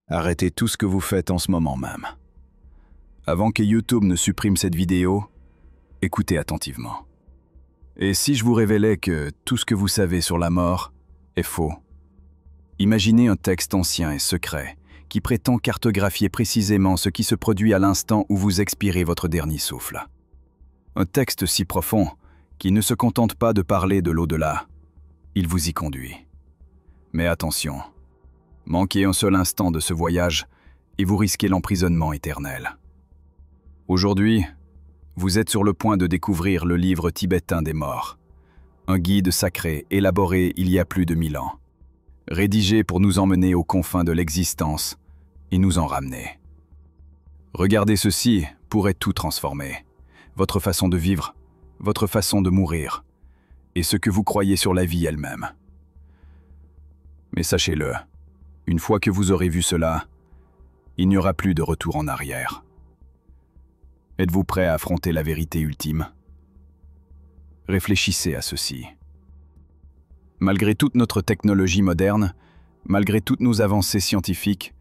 Arrêtez tout ce que vous faites en ce moment même. Avant que YouTube ne supprime cette vidéo, écoutez attentivement. Et si je vous révélais que tout ce que vous savez sur la mort est faux? Imaginez un texte ancien et secret qui prétend cartographier précisément ce qui se produit à l'instant où vous expirez votre dernier souffle. Un texte si profond qui ne se contente pas de parler de l'au-delà, il vous y conduit. Mais attention, manquez un seul instant de ce voyage et vous risquez l'emprisonnement éternel. Aujourd'hui, vous êtes sur le point de découvrir le livre tibétain des morts, un guide sacré élaboré il y a plus de 1000 ans, rédigé pour nous emmener aux confins de l'existence et nous en ramener. Regardez ceci pourrait tout transformer, votre façon de vivre, votre façon de mourir, et ce que vous croyez sur la vie elle-même. Mais sachez-le, une fois que vous aurez vu cela, il n'y aura plus de retour en arrière. Êtes-vous prêt à affronter la vérité ultime? Réfléchissez à ceci. Malgré toute notre technologie moderne, malgré toutes nos avancées scientifiques,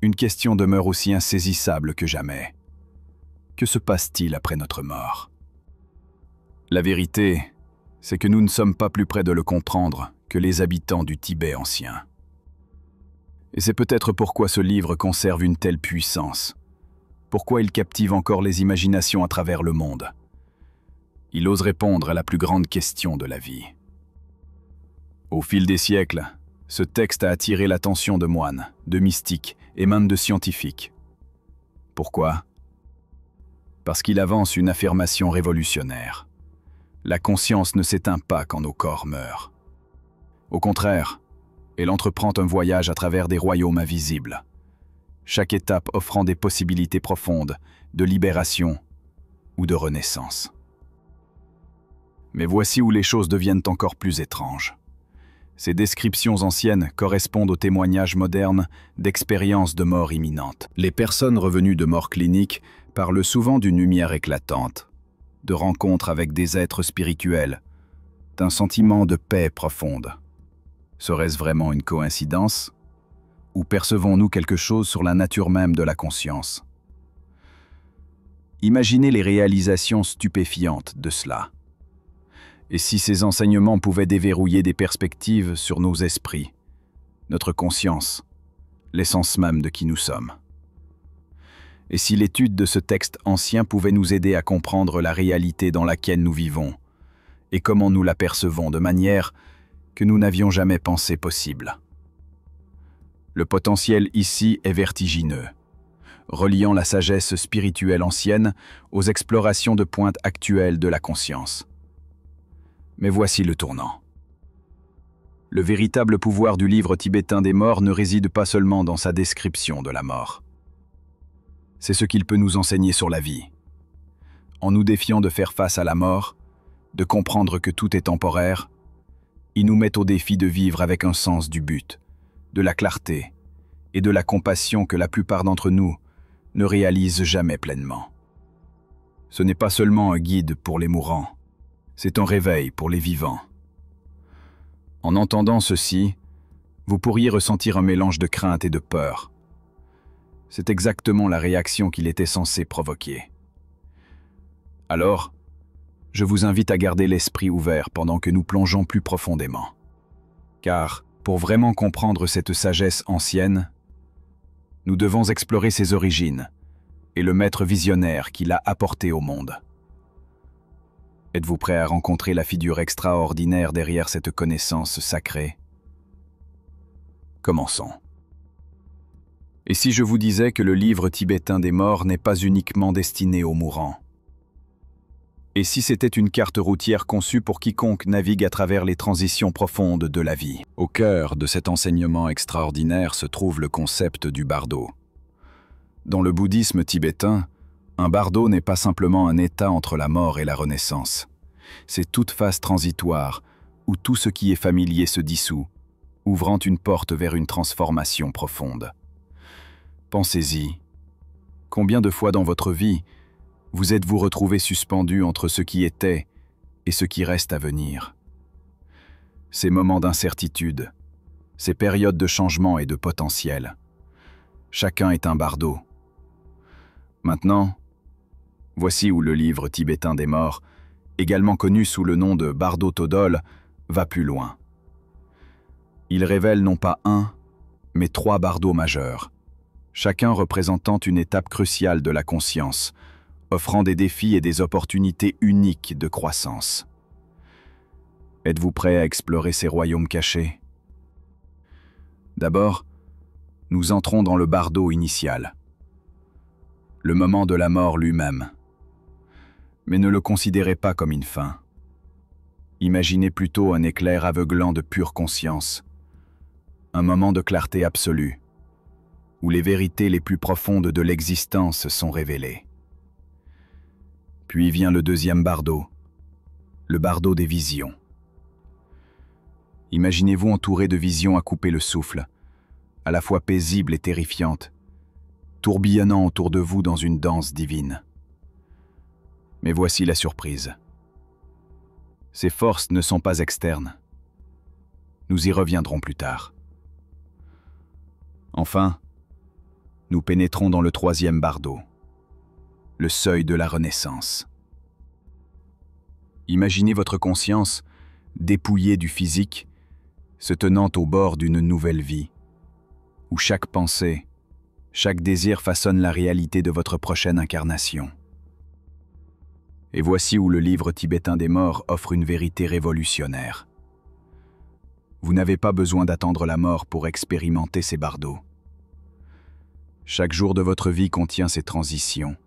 une question demeure aussi insaisissable que jamais. Que se passe-t-il après notre mort? La vérité, c'est que nous ne sommes pas plus près de le comprendre que les habitants du Tibet ancien. Et c'est peut-être pourquoi ce livre conserve une telle puissance, pourquoi il captive encore les imaginations à travers le monde. Il ose répondre à la plus grande question de la vie. Au fil des siècles, ce texte a attiré l'attention de moines, de mystiques et même de scientifiques. Pourquoi? Parce qu'il avance une affirmation révolutionnaire. La conscience ne s'éteint pas quand nos corps meurent. Au contraire, elle entreprend un voyage à travers des royaumes invisibles, chaque étape offrant des possibilités profondes de libération ou de renaissance. Mais voici où les choses deviennent encore plus étranges. Ces descriptions anciennes correspondent aux témoignages modernes d'expériences de mort imminente. Les personnes revenues de mort clinique parlent souvent d'une lumière éclatante, de rencontres avec des êtres spirituels, d'un sentiment de paix profonde. Serait-ce vraiment une coïncidence? Ou percevons-nous quelque chose sur la nature même de la conscience? Imaginez les réalisations stupéfiantes de cela. Et si ces enseignements pouvaient déverrouiller des perspectives sur nos esprits, notre conscience, l'essence même de qui nous sommes? Et si l'étude de ce texte ancien pouvait nous aider à comprendre la réalité dans laquelle nous vivons, et comment nous la percevons de manière que nous n'avions jamais pensé possible? Le potentiel ici est vertigineux, reliant la sagesse spirituelle ancienne aux explorations de pointes actuelles de la conscience. Mais voici le tournant. Le véritable pouvoir du livre tibétain des morts ne réside pas seulement dans sa description de la mort. C'est ce qu'il peut nous enseigner sur la vie. En nous défiant de faire face à la mort, de comprendre que tout est temporaire, il nous met au défi de vivre avec un sens du but, de la clarté et de la compassion que la plupart d'entre nous ne réalisent jamais pleinement. Ce n'est pas seulement un guide pour les mourants, c'est un réveil pour les vivants. En entendant ceci, vous pourriez ressentir un mélange de crainte et de peur. C'est exactement la réaction qu'il était censé provoquer. Alors, je vous invite à garder l'esprit ouvert pendant que nous plongeons plus profondément. Car, pour vraiment comprendre cette sagesse ancienne, nous devons explorer ses origines et le maître visionnaire qui l'a apporté au monde. Êtes-vous prêt à rencontrer la figure extraordinaire derrière cette connaissance sacrée? Commençons. Et si je vous disais que le livre tibétain des morts n'est pas uniquement destiné aux mourants? Et si c'était une carte routière conçue pour quiconque navigue à travers les transitions profondes de la vie? Au cœur de cet enseignement extraordinaire se trouve le concept du bardo. Dans le bouddhisme tibétain, un bardo n'est pas simplement un état entre la mort et la renaissance. C'est toute phase transitoire où tout ce qui est familier se dissout, ouvrant une porte vers une transformation profonde. Pensez-y. Combien de fois dans votre vie vous êtes-vous retrouvé suspendu entre ce qui était et ce qui reste à venir? Ces moments d'incertitude, ces périodes de changement et de potentiel, Chacun est un bardo. Maintenant, voici où le livre tibétain des morts, également connu sous le nom de Bardo Thodol, va plus loin. Il révèle non pas un, mais 3 bardos majeurs, chacun représentant une étape cruciale de la conscience, offrant des défis et des opportunités uniques de croissance. Êtes-vous prêt à explorer ces royaumes cachés? D'abord, nous entrons dans le bardo initial, le moment de la mort lui-même. Mais ne le considérez pas comme une fin. Imaginez plutôt un éclair aveuglant de pure conscience, un moment de clarté absolue, où les vérités les plus profondes de l'existence sont révélées. Puis vient le deuxième bardo, le bardo des visions. Imaginez-vous entouré de visions à couper le souffle, à la fois paisibles et terrifiantes, tourbillonnant autour de vous dans une danse divine. Mais voici la surprise. Ces forces ne sont pas externes. Nous y reviendrons plus tard. Enfin, nous pénétrons dans le troisième bardo, le seuil de la renaissance. Imaginez votre conscience, dépouillée du physique, se tenant au bord d'une nouvelle vie, où chaque pensée, chaque désir façonne la réalité de votre prochaine incarnation. Et voici où le livre tibétain des morts offre une vérité révolutionnaire. Vous n'avez pas besoin d'attendre la mort pour expérimenter ces bardos. Chaque jour de votre vie contient ces transitions,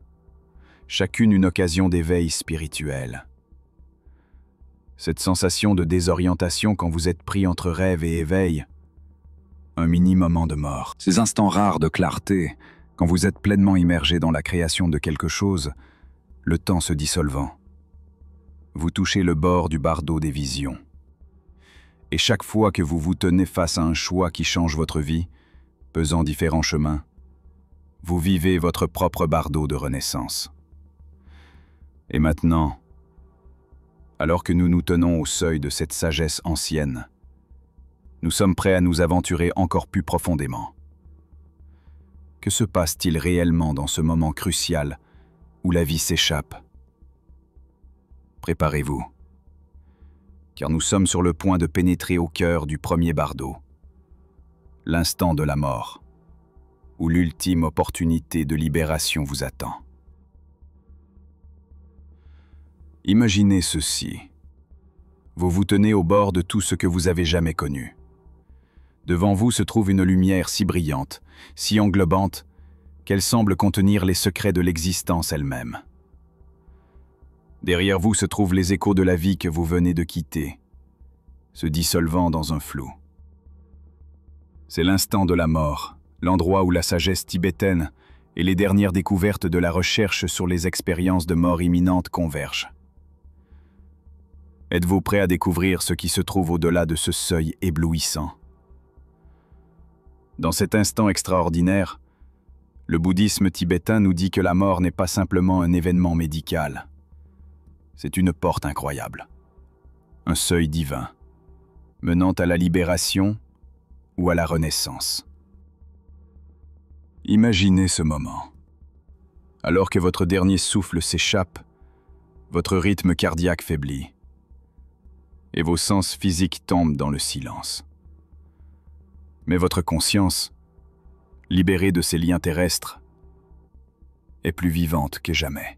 chacune une occasion d'éveil spirituel. Cette sensation de désorientation quand vous êtes pris entre rêve et éveil, un mini moment de mort. Ces instants rares de clarté, quand vous êtes pleinement immergé dans la création de quelque chose, le temps se dissolvant. Vous touchez le bord du bardo des visions. Et chaque fois que vous vous tenez face à un choix qui change votre vie, pesant différents chemins, vous vivez votre propre bardo de renaissance. Et maintenant, alors que nous nous tenons au seuil de cette sagesse ancienne, nous sommes prêts à nous aventurer encore plus profondément. Que se passe-t-il réellement dans ce moment crucial où la vie s'échappe? Préparez-vous, car nous sommes sur le point de pénétrer au cœur du premier bardo, l'instant de la mort, où l'ultime opportunité de libération vous attend. Imaginez ceci. Vous vous tenez au bord de tout ce que vous avez jamais connu. Devant vous se trouve une lumière si brillante, si englobante, qu'elle semble contenir les secrets de l'existence elle-même. Derrière vous se trouvent les échos de la vie que vous venez de quitter, se dissolvant dans un flou. C'est l'instant de la mort, l'endroit où la sagesse tibétaine et les dernières découvertes de la recherche sur les expériences de mort imminente convergent. Êtes-vous prêt à découvrir ce qui se trouve au-delà de ce seuil éblouissant? Dans cet instant extraordinaire, le bouddhisme tibétain nous dit que la mort n'est pas simplement un événement médical. C'est une porte incroyable, un seuil divin, menant à la libération ou à la renaissance. Imaginez ce moment. Alors que votre dernier souffle s'échappe, votre rythme cardiaque faiblit, et vos sens physiques tombent dans le silence. Mais votre conscience, libérée de ces liens terrestres, est plus vivante que jamais.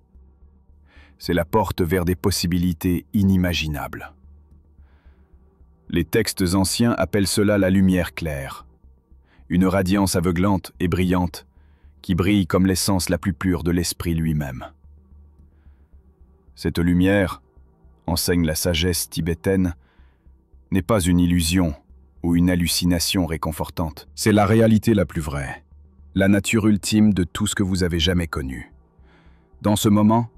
C'est la porte vers des possibilités inimaginables. Les textes anciens appellent cela la lumière claire, une radiance aveuglante et brillante qui brille comme l'essence la plus pure de l'esprit lui-même. Cette lumière, enseigne la sagesse tibétaine, n'est pas une illusion ou une hallucination réconfortante. C'est la réalité la plus vraie, la nature ultime de tout ce que vous avez jamais connu. Dans ce moment,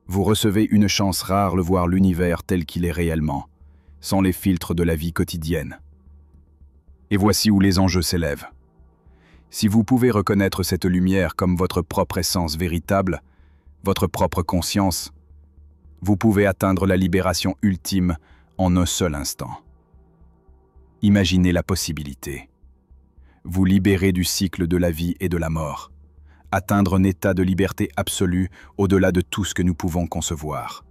vous recevez une chance rare de voir l'univers tel qu'il est réellement, sans les filtres de la vie quotidienne. Et voici où les enjeux s'élèvent. Si vous pouvez reconnaître cette lumière comme votre propre essence véritable, votre propre conscience, vous pouvez atteindre la libération ultime en un seul instant. Imaginez la possibilité. vous libérer du cycle de la vie et de la mort, atteindre un état de liberté absolue au-delà de tout ce que nous pouvons concevoir.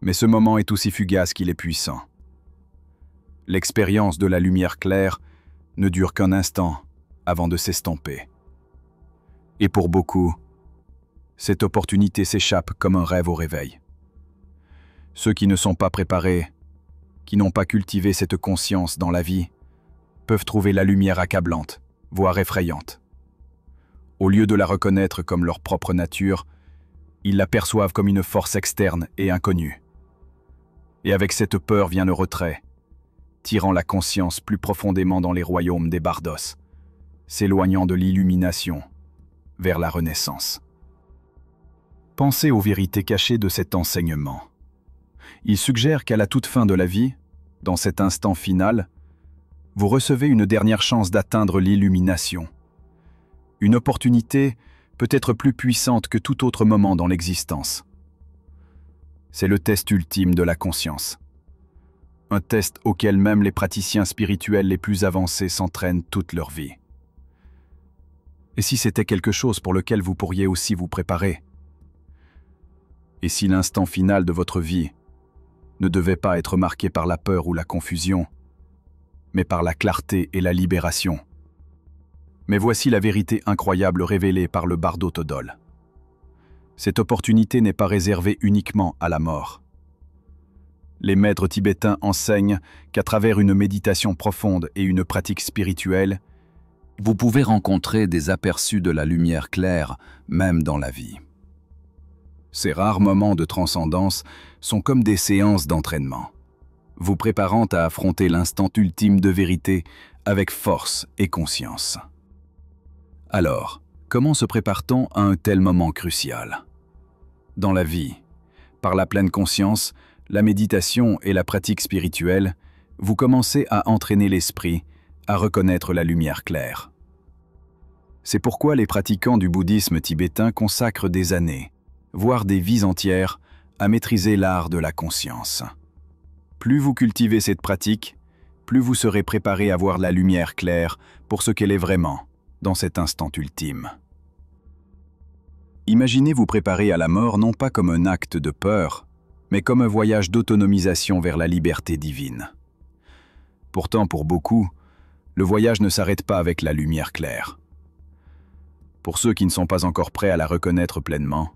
Mais ce moment est aussi fugace qu'il est puissant. L'expérience de la lumière claire ne dure qu'un instant avant de s'estomper. Et pour beaucoup, cette opportunité s'échappe comme un rêve au réveil. Ceux qui ne sont pas préparés, qui n'ont pas cultivé cette conscience dans la vie, peuvent trouver la lumière accablante, voire effrayante. Au lieu de la reconnaître comme leur propre nature, ils la perçoivent comme une force externe et inconnue. Et avec cette peur vient le retrait, tirant la conscience plus profondément dans les royaumes des bardos, s'éloignant de l'illumination vers la renaissance. Pensez aux vérités cachées de cet enseignement. Il suggère qu'à la toute fin de la vie, dans cet instant final, vous recevez une dernière chance d'atteindre l'illumination. Une opportunité peut-être plus puissante que tout autre moment dans l'existence. C'est le test ultime de la conscience. Un test auquel même les praticiens spirituels les plus avancés s'entraînent toute leur vie. Et si c'était quelque chose pour lequel vous pourriez aussi vous préparer? Et si l'instant final de votre vie ne devait pas être marqué par la peur ou la confusion, mais par la clarté et la libération? Mais voici la vérité incroyable révélée par le bardo Todol. Cette opportunité n'est pas réservée uniquement à la mort. Les maîtres tibétains enseignent qu'à travers une méditation profonde et une pratique spirituelle, vous pouvez rencontrer des aperçus de la lumière claire, même dans la vie. Ces rares moments de transcendance sont comme des séances d'entraînement, vous préparant à affronter l'instant ultime de vérité avec force et conscience. Alors, comment se prépare-t-on à un tel moment crucial? Dans la vie, par la pleine conscience, la méditation et la pratique spirituelle, vous commencez à entraîner l'esprit à reconnaître la lumière claire. C'est pourquoi les pratiquants du bouddhisme tibétain consacrent des années, voire des vies entières, à maîtriser l'art de la conscience. Plus vous cultivez cette pratique, plus vous serez préparé à voir la lumière claire pour ce qu'elle est vraiment, dans cet instant ultime. Imaginez vous préparer à la mort non pas comme un acte de peur, mais comme un voyage d'autonomisation vers la liberté divine. Pourtant, pour beaucoup, le voyage ne s'arrête pas avec la lumière claire. Pour ceux qui ne sont pas encore prêts à la reconnaître pleinement,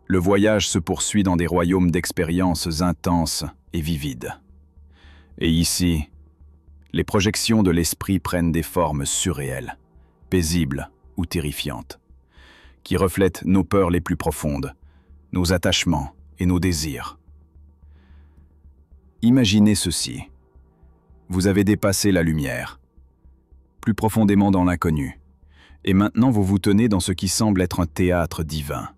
le voyage se poursuit dans des royaumes d'expériences intenses et vivides. Et ici, les projections de l'esprit prennent des formes surréelles, paisibles ou terrifiantes, qui reflètent nos peurs les plus profondes, nos attachements et nos désirs. Imaginez ceci. Vous avez dépassé la lumière, plus profondément dans l'inconnu, et maintenant vous vous tenez dans ce qui semble être un théâtre divin.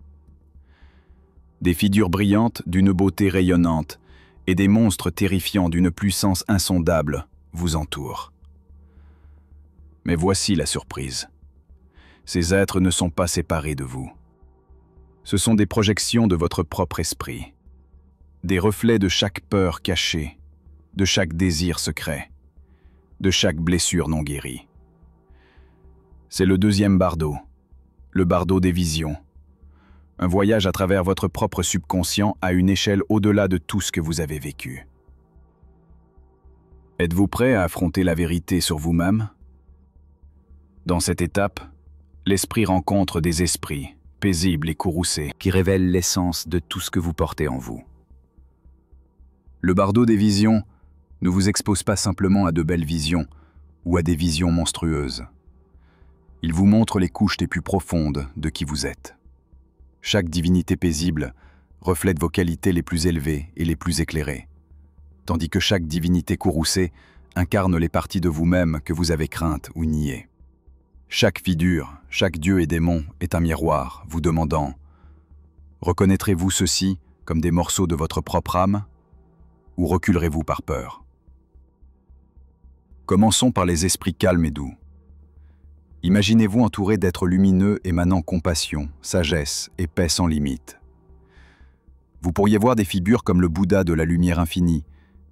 Des figures brillantes d'une beauté rayonnante et des monstres terrifiants d'une puissance insondable vous entourent. Mais voici la surprise. Ces êtres ne sont pas séparés de vous. Ce sont des projections de votre propre esprit, des reflets de chaque peur cachée, de chaque désir secret, de chaque blessure non guérie. C'est le deuxième bardo, le bardo des visions. Un voyage à travers votre propre subconscient à une échelle au-delà de tout ce que vous avez vécu. Êtes-vous prêt à affronter la vérité sur vous-même? Dans cette étape, l'esprit rencontre des esprits, paisibles et courroucés, qui révèlent l'essence de tout ce que vous portez en vous. Le bardo des visions ne vous expose pas simplement à de belles visions ou à des visions monstrueuses. Il vous montre les couches les plus profondes de qui vous êtes. Chaque divinité paisible reflète vos qualités les plus élevées et les plus éclairées, tandis que chaque divinité courroucée incarne les parties de vous-même que vous avez craintes ou niées. Chaque figure, chaque dieu et démon est un miroir vous demandant « Reconnaîtrez-vous ceci comme des morceaux de votre propre âme ou reculerez-vous par peur ?» Commençons par les esprits calmes et doux. Imaginez-vous entouré d'êtres lumineux émanant compassion, sagesse et paix sans limite. Vous pourriez voir des figures comme le Bouddha de la lumière infinie,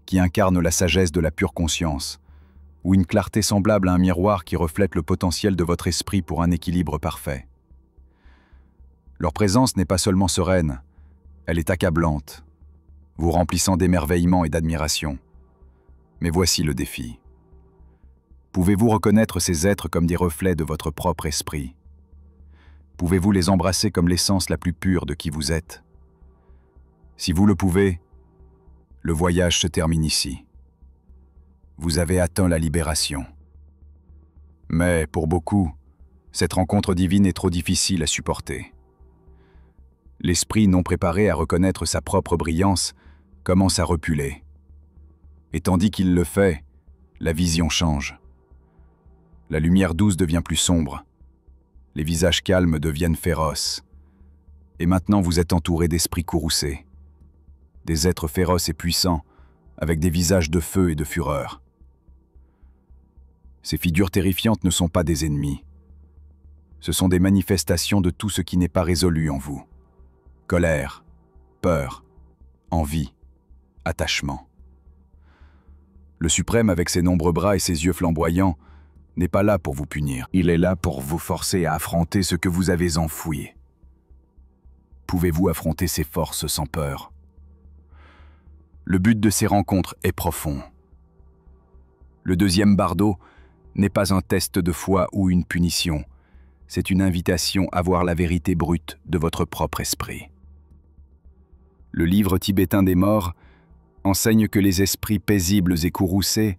qui incarne la sagesse de la pure conscience, ou une clarté semblable à un miroir qui reflète le potentiel de votre esprit pour un équilibre parfait. Leur présence n'est pas seulement sereine, elle est accablante, vous remplissant d'émerveillement et d'admiration. Mais voici le défi. Pouvez-vous reconnaître ces êtres comme des reflets de votre propre esprit? Pouvez-vous les embrasser comme l'essence la plus pure de qui vous êtes? Si vous le pouvez, le voyage se termine ici. Vous avez atteint la libération. Mais pour beaucoup, cette rencontre divine est trop difficile à supporter. L'esprit non préparé à reconnaître sa propre brillance commence à reculer. Et tandis qu'il le fait, la vision change. La lumière douce devient plus sombre. Les visages calmes deviennent féroces. Et maintenant vous êtes entouré d'esprits courroucés. Des êtres féroces et puissants, avec des visages de feu et de fureur. Ces figures terrifiantes ne sont pas des ennemis. Ce sont des manifestations de tout ce qui n'est pas résolu en vous. Colère, peur, envie, attachement. Le Suprême, avec ses nombreux bras et ses yeux flamboyants, n'est pas là pour vous punir. Il est là pour vous forcer à affronter ce que vous avez enfoui. Pouvez-vous affronter ces forces sans peur? Le but de ces rencontres est profond. Le deuxième bardeau n'est pas un test de foi ou une punition. C'est une invitation à voir la vérité brute de votre propre esprit. Le livre tibétain des morts enseigne que les esprits paisibles et courroucés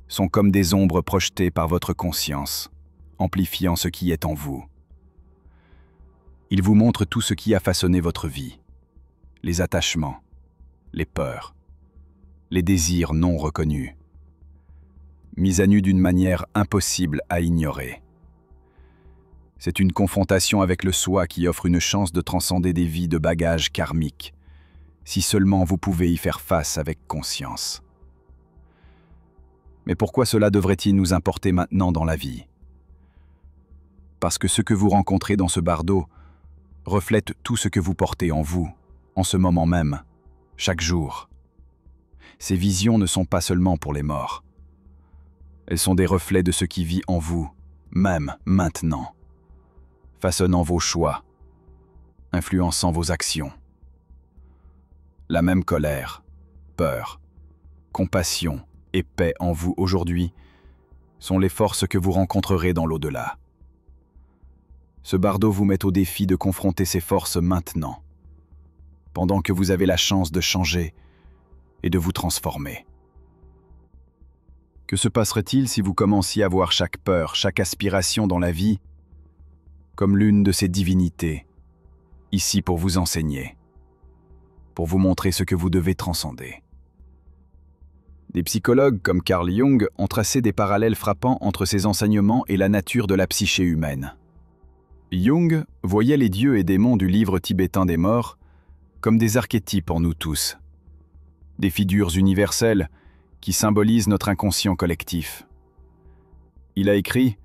sont comme des ombres projetées par votre conscience, amplifiant ce qui est en vous. Il vous montre tout ce qui a façonné votre vie, les attachements, les peurs, les désirs non reconnus, mis à nu d'une manière impossible à ignorer. C'est une confrontation avec le soi qui offre une chance de transcender des vies de bagages karmiques, si seulement vous pouvez y faire face avec conscience. Mais pourquoi cela devrait-il nous importer maintenant dans la vie? Parce que ce que vous rencontrez dans ce bardeau reflète tout ce que vous portez en vous, en ce moment même, chaque jour. Ces visions ne sont pas seulement pour les morts. Elles sont des reflets de ce qui vit en vous, même maintenant, façonnant vos choix, influençant vos actions. La même colère, peur, compassion et paix en vous aujourd'hui sont les forces que vous rencontrerez dans l'au-delà. Ce bardeau vous met au défi de confronter ces forces maintenant, pendant que vous avez la chance de changer et de vous transformer. Que se passerait-il si vous commenciez à voir chaque peur, chaque aspiration dans la vie comme l'une de ces divinités, ici pour vous enseigner, pour vous montrer ce que vous devez transcender? Des psychologues comme Carl Jung ont tracé des parallèles frappants entre ces enseignements et la nature de la psyché humaine. Jung voyait les dieux et démons du livre tibétain des morts comme des archétypes en nous tous, des figures universelles qui symbolisent notre inconscient collectif. Il a écrit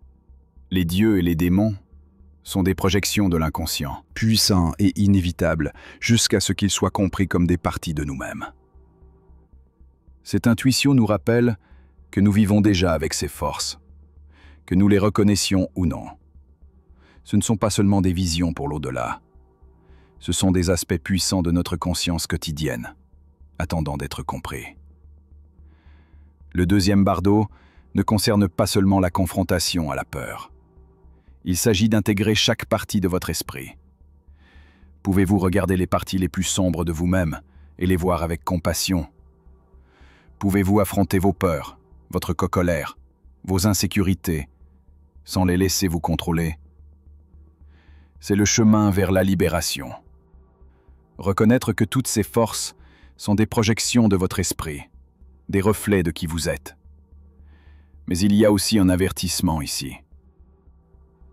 « Les dieux et les démons sont des projections de l'inconscient, puissants et inévitables jusqu'à ce qu'ils soient compris comme des parties de nous-mêmes. » Cette intuition nous rappelle que nous vivons déjà avec ces forces, que nous les reconnaissions ou non. Ce ne sont pas seulement des visions pour l'au-delà, ce sont des aspects puissants de notre conscience quotidienne, attendant d'être compris. Le deuxième bardeau ne concerne pas seulement la confrontation à la peur. Il s'agit d'intégrer chaque partie de votre esprit. Pouvez-vous regarder les parties les plus sombres de vous-même et les voir avec compassion? Pouvez-vous affronter vos peurs, votre colère, vos insécurités, sans les laisser vous contrôler? C'est le chemin vers la libération. Reconnaître que toutes ces forces sont des projections de votre esprit, des reflets de qui vous êtes. Mais il y a aussi un avertissement ici.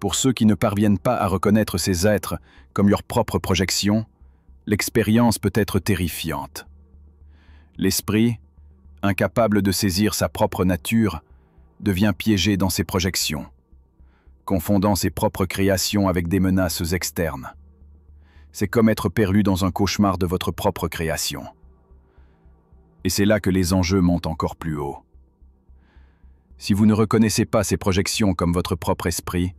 Pour ceux qui ne parviennent pas à reconnaître ces êtres comme leurs propres projections, l'expérience peut être terrifiante. L'esprit, incapable de saisir sa propre nature, devient piégé dans ses projections, confondant ses propres créations avec des menaces externes. C'est comme être perdu dans un cauchemar de votre propre création. Et c'est là que les enjeux montent encore plus haut. Si vous ne reconnaissez pas ces projections comme votre propre esprit,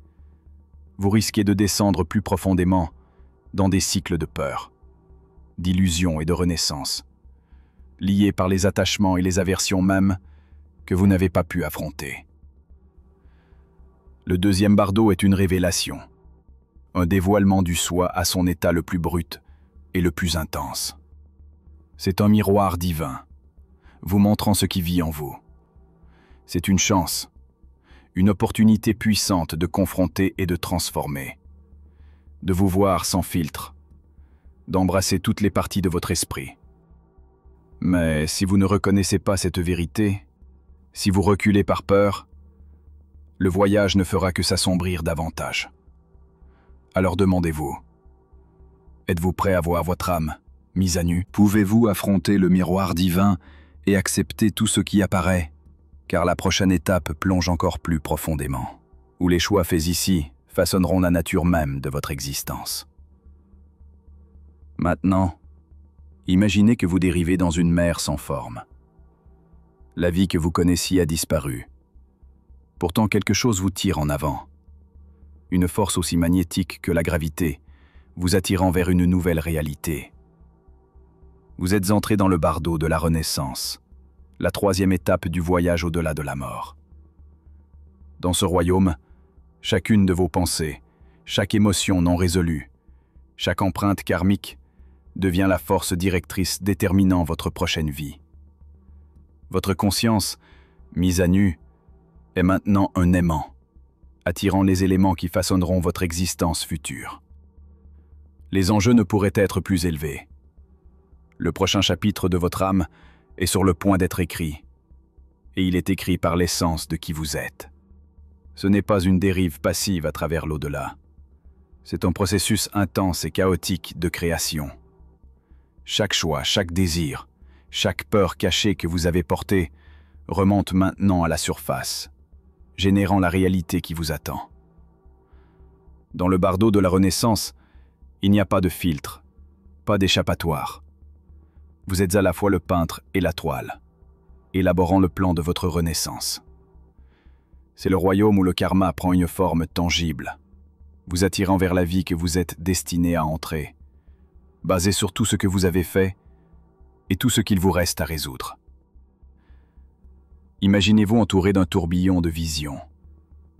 vous risquez de descendre plus profondément dans des cycles de peur, d'illusion et de renaissance, liés par les attachements et les aversions mêmes que vous n'avez pas pu affronter. Le deuxième bardeau est une révélation, un dévoilement du soi à son état le plus brut et le plus intense. C'est un miroir divin, vous montrant ce qui vit en vous. C'est une chance, une opportunité puissante de confronter et de transformer, de vous voir sans filtre, d'embrasser toutes les parties de votre esprit. Mais si vous ne reconnaissez pas cette vérité, si vous reculez par peur, le voyage ne fera que s'assombrir davantage. Alors demandez-vous, êtes-vous prêt à voir votre âme mise à nu? Pouvez-vous affronter le miroir divin et accepter tout ce qui apparaît? Car la prochaine étape plonge encore plus profondément, où les choix faits ici façonneront la nature même de votre existence. Maintenant, imaginez que vous dérivez dans une mer sans forme. La vie que vous connaissiez a disparu. Pourtant, quelque chose vous tire en avant. Une force aussi magnétique que la gravité, vous attirant vers une nouvelle réalité. Vous êtes entré dans le bardeau de la renaissance, la troisième étape du voyage au-delà de la mort. Dans ce royaume, chacune de vos pensées, chaque émotion non résolue, chaque empreinte karmique devient la force directrice déterminant votre prochaine vie. Votre conscience, mise à nu, est maintenant un aimant, attirant les éléments qui façonneront votre existence future. Les enjeux ne pourraient être plus élevés. Le prochain chapitre de votre âme est sur le point d'être écrit, et il est écrit par l'essence de qui vous êtes. Ce n'est pas une dérive passive à travers l'au-delà. C'est un processus intense et chaotique de création. Chaque choix, chaque désir, chaque peur cachée que vous avez portée remonte maintenant à la surface, générant la réalité qui vous attend. Dans le bardeau de la Renaissance, il n'y a pas de filtre, pas d'échappatoire. Vous êtes à la fois le peintre et la toile, élaborant le plan de votre renaissance. C'est le royaume où le karma prend une forme tangible, vous attirant vers la vie que vous êtes destiné à entrer, basée sur tout ce que vous avez fait et tout ce qu'il vous reste à résoudre. Imaginez-vous entouré d'un tourbillon de visions,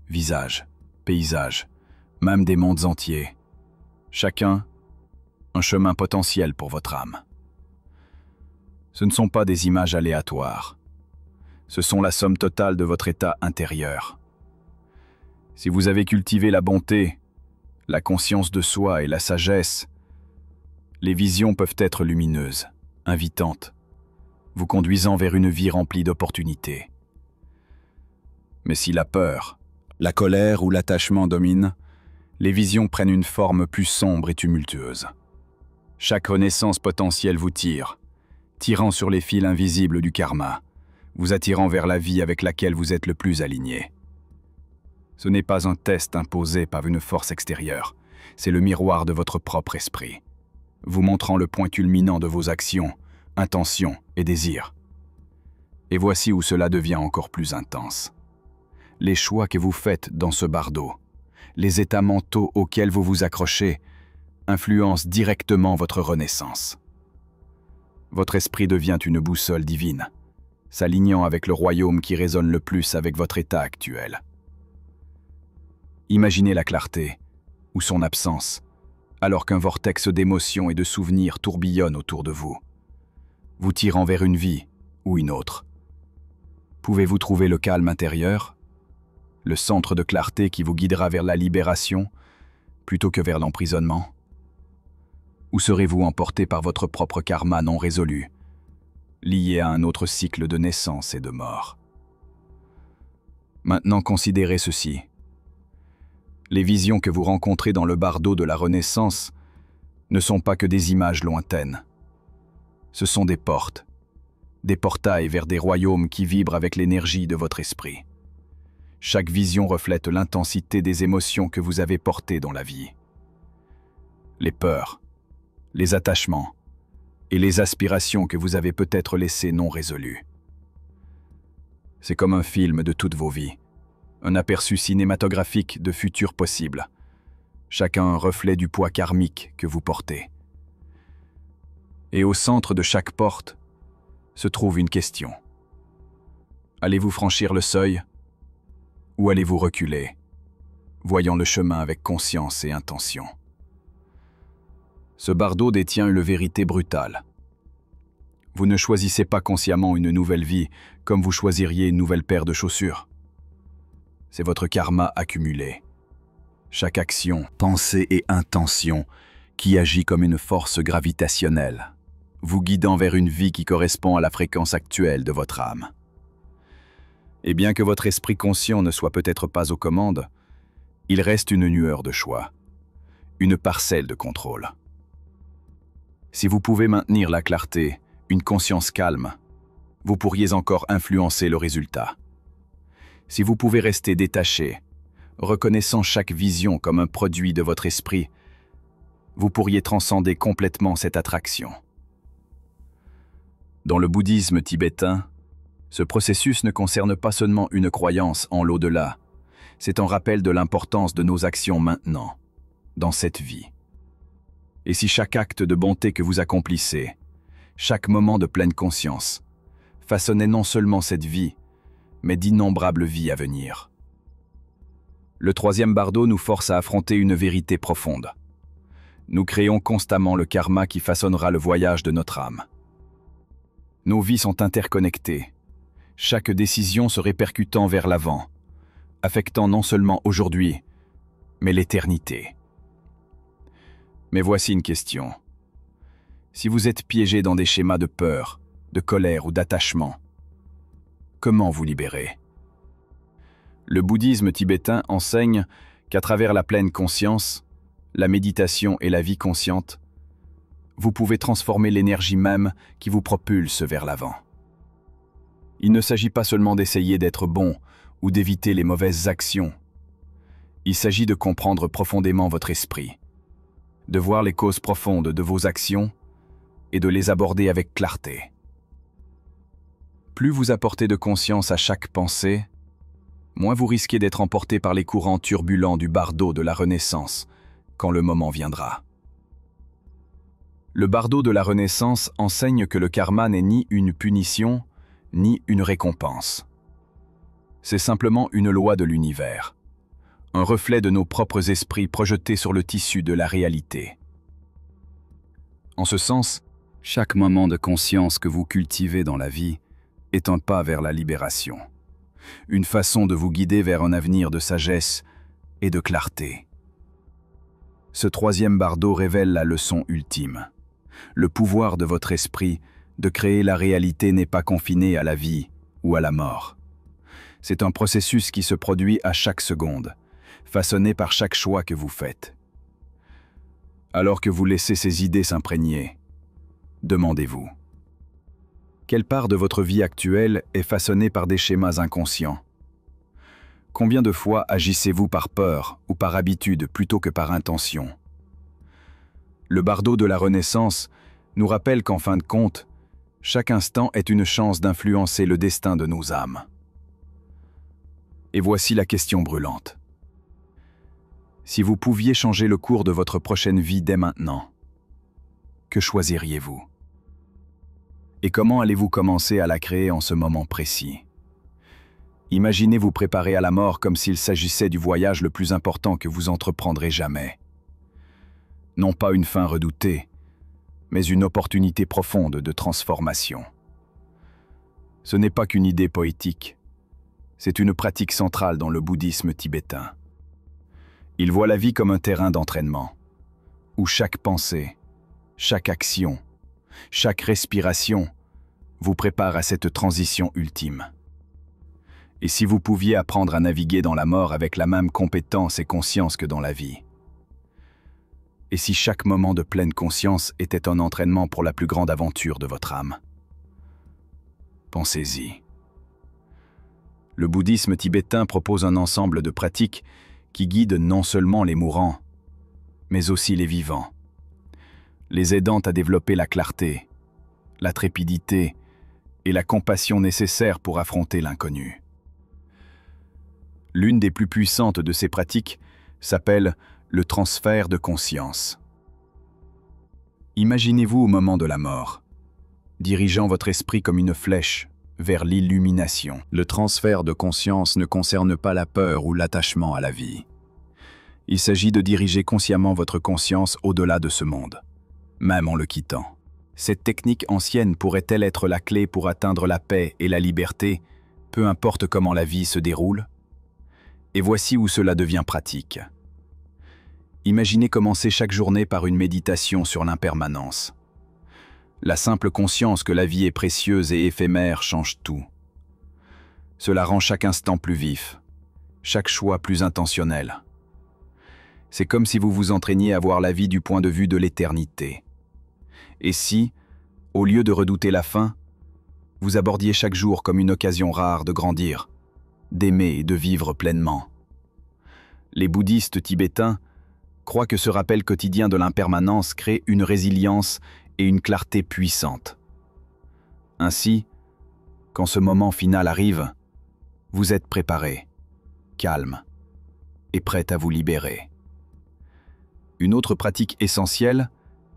visages, paysages, même des mondes entiers, chacun un chemin potentiel pour votre âme. Ce ne sont pas des images aléatoires, ce sont la somme totale de votre état intérieur. Si vous avez cultivé la bonté, la conscience de soi et la sagesse, les visions peuvent être lumineuses, invitantes, vous conduisant vers une vie remplie d'opportunités. Mais si la peur, la colère ou l'attachement dominent, les visions prennent une forme plus sombre et tumultueuse. Chaque renaissance potentielle vous tire, tirant sur les fils invisibles du karma, vous attirant vers la vie avec laquelle vous êtes le plus aligné. Ce n'est pas un test imposé par une force extérieure, c'est le miroir de votre propre esprit, vous montrant le point culminant de vos actions, intentions et désirs. Et voici où cela devient encore plus intense. Les choix que vous faites dans ce bardeau, les états mentaux auxquels vous vous accrochez, influencent directement votre renaissance. Votre esprit devient une boussole divine, s'alignant avec le royaume qui résonne le plus avec votre état actuel. Imaginez la clarté, ou son absence, alors qu'un vortex d'émotions et de souvenirs tourbillonne autour de vous, vous tirant vers une vie ou une autre. Pouvez-vous trouver le calme intérieur, le centre de clarté qui vous guidera vers la libération plutôt que vers l'emprisonnement? Ou serez-vous emporté par votre propre karma non résolu, lié à un autre cycle de naissance et de mort? Maintenant, considérez ceci. Les visions que vous rencontrez dans le bardeau de la Renaissance ne sont pas que des images lointaines. Ce sont des portes, des portails vers des royaumes qui vibrent avec l'énergie de votre esprit. Chaque vision reflète l'intensité des émotions que vous avez portées dans la vie. Les peurs, les attachements et les aspirations que vous avez peut-être laissées non résolues. C'est comme un film de toutes vos vies, un aperçu cinématographique de futurs possibles, chacun un reflet du poids karmique que vous portez. Et au centre de chaque porte se trouve une question. Allez-vous franchir le seuil ou allez-vous reculer, voyant le chemin avec conscience et intention? Ce bardeau détient une vérité brutale. Vous ne choisissez pas consciemment une nouvelle vie comme vous choisiriez une nouvelle paire de chaussures. C'est votre karma accumulé. Chaque action, pensée et intention qui agit comme une force gravitationnelle, vous guidant vers une vie qui correspond à la fréquence actuelle de votre âme. Et bien que votre esprit conscient ne soit peut-être pas aux commandes, il reste une lueur de choix, une parcelle de contrôle. Si vous pouvez maintenir la clarté, une conscience calme, vous pourriez encore influencer le résultat. Si vous pouvez rester détaché, reconnaissant chaque vision comme un produit de votre esprit, vous pourriez transcender complètement cette attraction. Dans le bouddhisme tibétain, ce processus ne concerne pas seulement une croyance en l'au-delà, c'est un rappel de l'importance de nos actions maintenant, dans cette vie. Et si chaque acte de bonté que vous accomplissez, chaque moment de pleine conscience, façonnait non seulement cette vie, mais d'innombrables vies à venir. Le troisième bardeau nous force à affronter une vérité profonde. Nous créons constamment le karma qui façonnera le voyage de notre âme. Nos vies sont interconnectées, chaque décision se répercutant vers l'avant, affectant non seulement aujourd'hui, mais l'éternité. Mais voici une question. Si vous êtes piégé dans des schémas de peur, de colère ou d'attachement, comment vous libérer? Le bouddhisme tibétain enseigne qu'à travers la pleine conscience, la méditation et la vie consciente, vous pouvez transformer l'énergie même qui vous propulse vers l'avant. Il ne s'agit pas seulement d'essayer d'être bon ou d'éviter les mauvaises actions. Il s'agit de comprendre profondément votre esprit, de voir les causes profondes de vos actions et de les aborder avec clarté. Plus vous apportez de conscience à chaque pensée, moins vous risquez d'être emporté par les courants turbulents du bardeau de la Renaissance quand le moment viendra. Le bardeau de la Renaissance enseigne que le karma n'est ni une punition, ni une récompense. C'est simplement une loi de l'univers, un reflet de nos propres esprits projetés sur le tissu de la réalité. En ce sens, chaque moment de conscience que vous cultivez dans la vie est un pas vers la libération, une façon de vous guider vers un avenir de sagesse et de clarté. Ce troisième bardeau révèle la leçon ultime. Le pouvoir de votre esprit de créer la réalité n'est pas confiné à la vie ou à la mort. C'est un processus qui se produit à chaque seconde, façonné par chaque choix que vous faites. Alors que vous laissez ces idées s'imprégner, demandez-vous: quelle part de votre vie actuelle est façonnée par des schémas inconscients? Combien de fois agissez-vous par peur ou par habitude plutôt que par intention? Le bardeau de la Renaissance nous rappelle qu'en fin de compte, chaque instant est une chance d'influencer le destin de nos âmes. Et voici la question brûlante. Si vous pouviez changer le cours de votre prochaine vie dès maintenant, que choisiriez-vous? Et comment allez-vous commencer à la créer en ce moment précis? Imaginez vous préparer à la mort comme s'il s'agissait du voyage le plus important que vous entreprendrez jamais. Non pas une fin redoutée, mais une opportunité profonde de transformation. Ce n'est pas qu'une idée poétique, c'est une pratique centrale dans le bouddhisme tibétain. Il voit la vie comme un terrain d'entraînement, où chaque pensée, chaque action, chaque respiration vous prépare à cette transition ultime. Et si vous pouviez apprendre à naviguer dans la mort avec la même compétence et conscience que dans la vie? Et si chaque moment de pleine conscience était un entraînement pour la plus grande aventure de votre âme? Pensez-y. Le bouddhisme tibétain propose un ensemble de pratiques qui guident non seulement les mourants, mais aussi les vivants, les aidant à développer la clarté, la trépidité et la compassion nécessaire pour affronter l'inconnu. L'une des plus puissantes de ces pratiques s'appelle le transfert de conscience. Imaginez-vous au moment de la mort, dirigeant votre esprit comme une flèche vers l'illumination. Le transfert de conscience ne concerne pas la peur ou l'attachement à la vie. Il s'agit de diriger consciemment votre conscience au-delà de ce monde, même en le quittant. Cette technique ancienne pourrait-elle être la clé pour atteindre la paix et la liberté, peu importe comment la vie se déroule? Et voici où cela devient pratique. Imaginez commencer chaque journée par une méditation sur l'impermanence. La simple conscience que la vie est précieuse et éphémère change tout. Cela rend chaque instant plus vif, chaque choix plus intentionnel. C'est comme si vous vous entraîniez à voir la vie du point de vue de l'éternité. Et si, au lieu de redouter la fin, vous abordiez chaque jour comme une occasion rare de grandir, d'aimer et de vivre pleinement. Les bouddhistes tibétains croient que ce rappel quotidien de l'impermanence crée une résilience et une clarté puissante. Ainsi, quand ce moment final arrive, vous êtes préparé, calme et prêt à vous libérer. Une autre pratique essentielle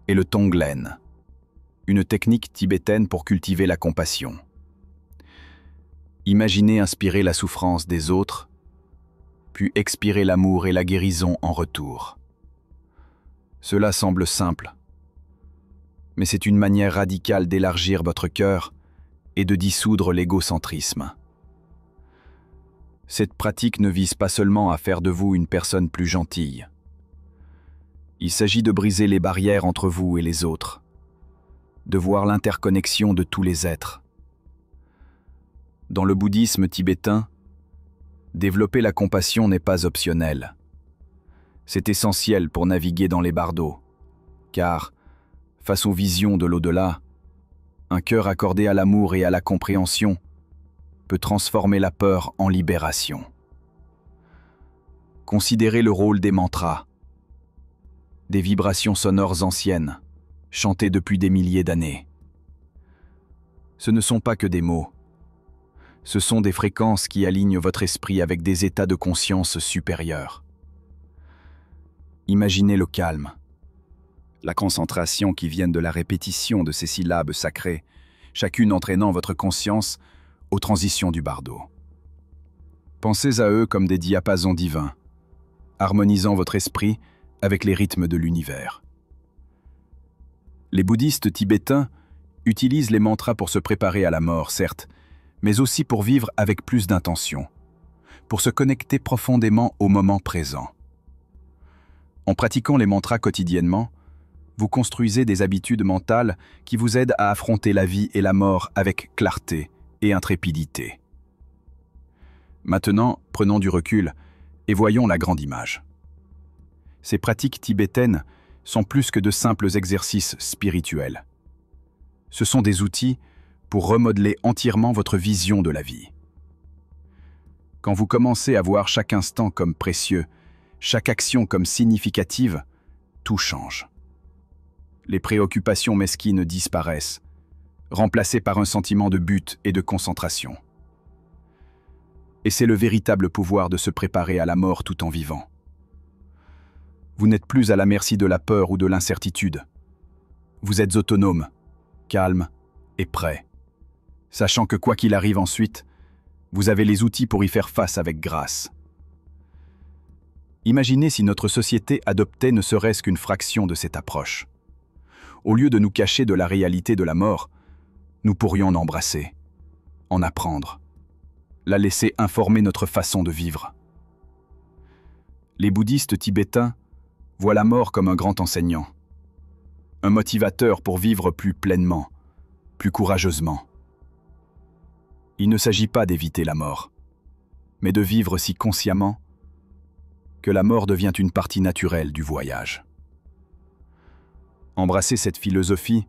est le tonglen, une technique tibétaine pour cultiver la compassion. Imaginez inspirer la souffrance des autres, puis expirer l'amour et la guérison en retour. Cela semble simple, mais c'est une manière radicale d'élargir votre cœur et de dissoudre l'égocentrisme. Cette pratique ne vise pas seulement à faire de vous une personne plus gentille. Il s'agit de briser les barrières entre vous et les autres, de voir l'interconnexion de tous les êtres. Dans le bouddhisme tibétain, développer la compassion n'est pas optionnel. C'est essentiel pour naviguer dans les bardeaux, car, face aux visions de l'au-delà, un cœur accordé à l'amour et à la compréhension peut transformer la peur en libération. Considérez le rôle des mantras, des vibrations sonores anciennes, chantées depuis des milliers d'années. Ce ne sont pas que des mots. Ce sont des fréquences qui alignent votre esprit avec des états de conscience supérieurs. Imaginez le calme, la concentration qui viennent de la répétition de ces syllabes sacrées, chacune entraînant votre conscience aux transitions du bardo. Pensez à eux comme des diapasons divins, harmonisant votre esprit avec les rythmes de l'univers. Les bouddhistes tibétains utilisent les mantras pour se préparer à la mort, certes, mais aussi pour vivre avec plus d'intention, pour se connecter profondément au moment présent. En pratiquant les mantras quotidiennement, vous construisez des habitudes mentales qui vous aident à affronter la vie et la mort avec clarté et intrépidité. Maintenant, prenons du recul et voyons la grande image. Ces pratiques tibétaines sont plus que de simples exercices spirituels. Ce sont des outils pour remodeler entièrement votre vision de la vie. Quand vous commencez à voir chaque instant comme précieux, chaque action comme significative, tout change. Les préoccupations mesquines disparaissent, remplacées par un sentiment de but et de concentration. Et c'est le véritable pouvoir de se préparer à la mort tout en vivant. Vous n'êtes plus à la merci de la peur ou de l'incertitude. Vous êtes autonome, calme et prêt, sachant que quoi qu'il arrive ensuite, vous avez les outils pour y faire face avec grâce. Imaginez si notre société adoptait ne serait-ce qu'une fraction de cette approche. Au lieu de nous cacher de la réalité de la mort, nous pourrions l'embrasser, en apprendre, la laisser informer notre façon de vivre. Les bouddhistes tibétains voient la mort comme un grand enseignant, un motivateur pour vivre plus pleinement, plus courageusement. Il ne s'agit pas d'éviter la mort, mais de vivre si consciemment que la mort devient une partie naturelle du voyage. Embrasser cette philosophie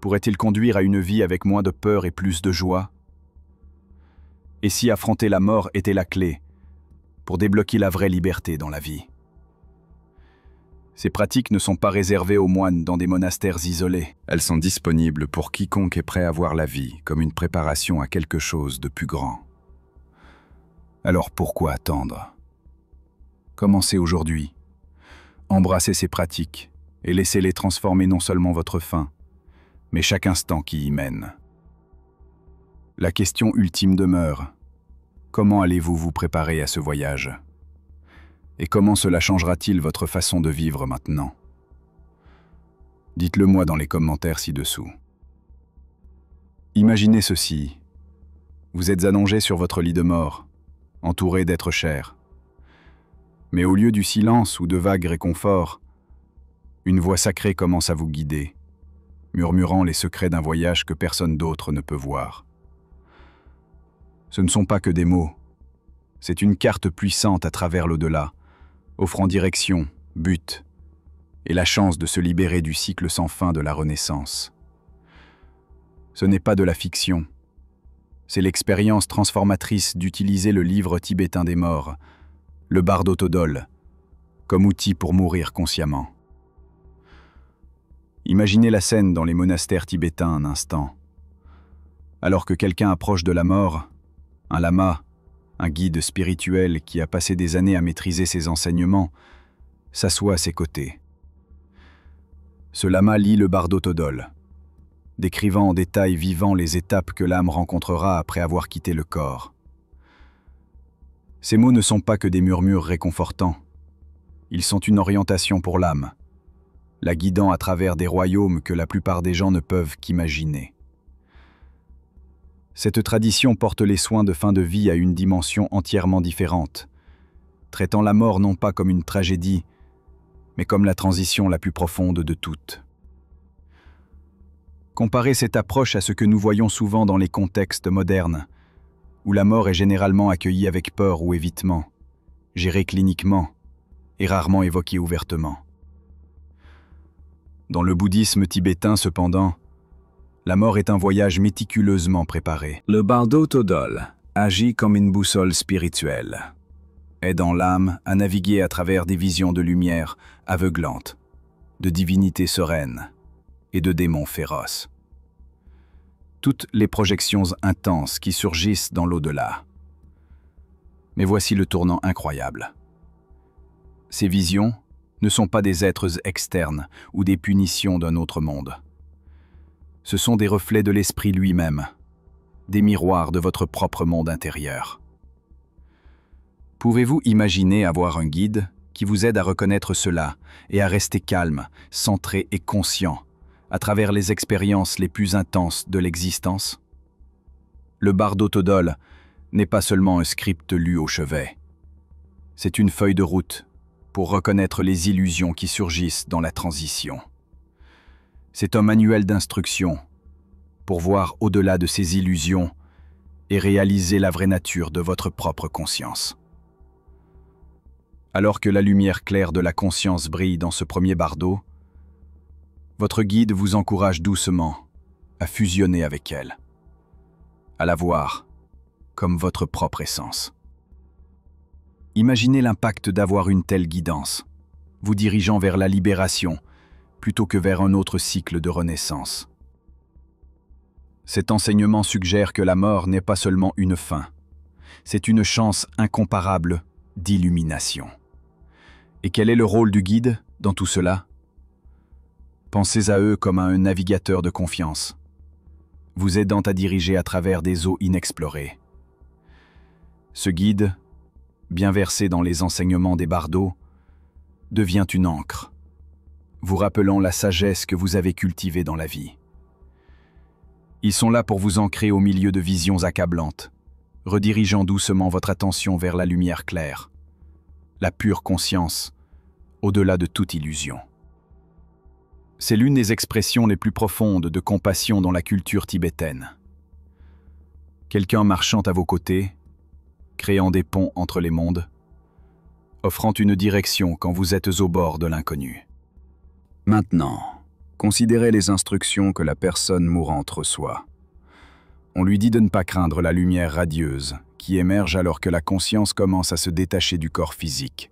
pourrait-il conduire à une vie avec moins de peur et plus de joie? Et si affronter la mort était la clé pour débloquer la vraie liberté dans la vie? Ces pratiques ne sont pas réservées aux moines dans des monastères isolés. Elles sont disponibles pour quiconque est prêt à voir la vie comme une préparation à quelque chose de plus grand. Alors pourquoi attendre? Commencez aujourd'hui. Embrassez ces pratiques et laissez-les transformer non seulement votre fin, mais chaque instant qui y mène. La question ultime demeure: comment allez-vous vous préparer à ce voyage? Et comment cela changera-t-il votre façon de vivre maintenant? Dites-le moi dans les commentaires ci-dessous. Imaginez ceci. Vous êtes allongé sur votre lit de mort, entouré d'êtres chers. Mais au lieu du silence ou de vagues réconforts, une voix sacrée commence à vous guider, murmurant les secrets d'un voyage que personne d'autre ne peut voir. Ce ne sont pas que des mots, c'est une carte puissante à travers l'au-delà, offrant direction, but, et la chance de se libérer du cycle sans fin de la Renaissance. Ce n'est pas de la fiction, c'est l'expérience transformatrice d'utiliser le livre tibétain des morts, le Bardo Thodol, comme outil pour mourir consciemment. Imaginez la scène dans les monastères tibétains un instant. Alors que quelqu'un approche de la mort, un lama, un guide spirituel qui a passé des années à maîtriser ses enseignements, s'assoit à ses côtés. Ce lama lit le Bardo Thodol, décrivant en détail vivant les étapes que l'âme rencontrera après avoir quitté le corps. Ces mots ne sont pas que des murmures réconfortants. Ils sont une orientation pour l'âme, la guidant à travers des royaumes que la plupart des gens ne peuvent qu'imaginer. Cette tradition porte les soins de fin de vie à une dimension entièrement différente, traitant la mort non pas comme une tragédie, mais comme la transition la plus profonde de toutes. Comparez cette approche à ce que nous voyons souvent dans les contextes modernes, où la mort est généralement accueillie avec peur ou évitement, gérée cliniquement et rarement évoquée ouvertement. Dans le bouddhisme tibétain, cependant, la mort est un voyage méticuleusement préparé. Le Bardo Thodol agit comme une boussole spirituelle, aidant l'âme à naviguer à travers des visions de lumière aveuglantes, de divinités sereines et de démons féroces. Toutes les projections intenses qui surgissent dans l'au-delà. Mais voici le tournant incroyable. Ces visions ne sont pas des êtres externes ou des punitions d'un autre monde. Ce sont des reflets de l'esprit lui-même, des miroirs de votre propre monde intérieur. Pouvez-vous imaginer avoir un guide qui vous aide à reconnaître cela et à rester calme, centré et conscient à travers les expériences les plus intenses de l'existence? Le Bardo Thodol n'est pas seulement un script lu au chevet. C'est une feuille de route pour reconnaître les illusions qui surgissent dans la transition. C'est un manuel d'instruction pour voir au-delà de ces illusions et réaliser la vraie nature de votre propre conscience. Alors que la lumière claire de la conscience brille dans ce premier bardo, votre guide vous encourage doucement à fusionner avec elle, à la voir comme votre propre essence. Imaginez l'impact d'avoir une telle guidance, vous dirigeant vers la libération plutôt que vers un autre cycle de renaissance. Cet enseignement suggère que la mort n'est pas seulement une fin, c'est une chance incomparable d'illumination. Et quel est le rôle du guide dans tout cela? Pensez à eux comme à un navigateur de confiance, vous aidant à diriger à travers des eaux inexplorées. Ce guide, bien versé dans les enseignements des bardos, devient une ancre, vous rappelant la sagesse que vous avez cultivée dans la vie. Ils sont là pour vous ancrer au milieu de visions accablantes, redirigeant doucement votre attention vers la lumière claire, la pure conscience, au-delà de toute illusion. C'est l'une des expressions les plus profondes de compassion dans la culture tibétaine. Quelqu'un marchant à vos côtés, créant des ponts entre les mondes, offrant une direction quand vous êtes au bord de l'inconnu. Maintenant, considérez les instructions que la personne mourante reçoit. On lui dit de ne pas craindre la lumière radieuse qui émerge alors que la conscience commence à se détacher du corps physique.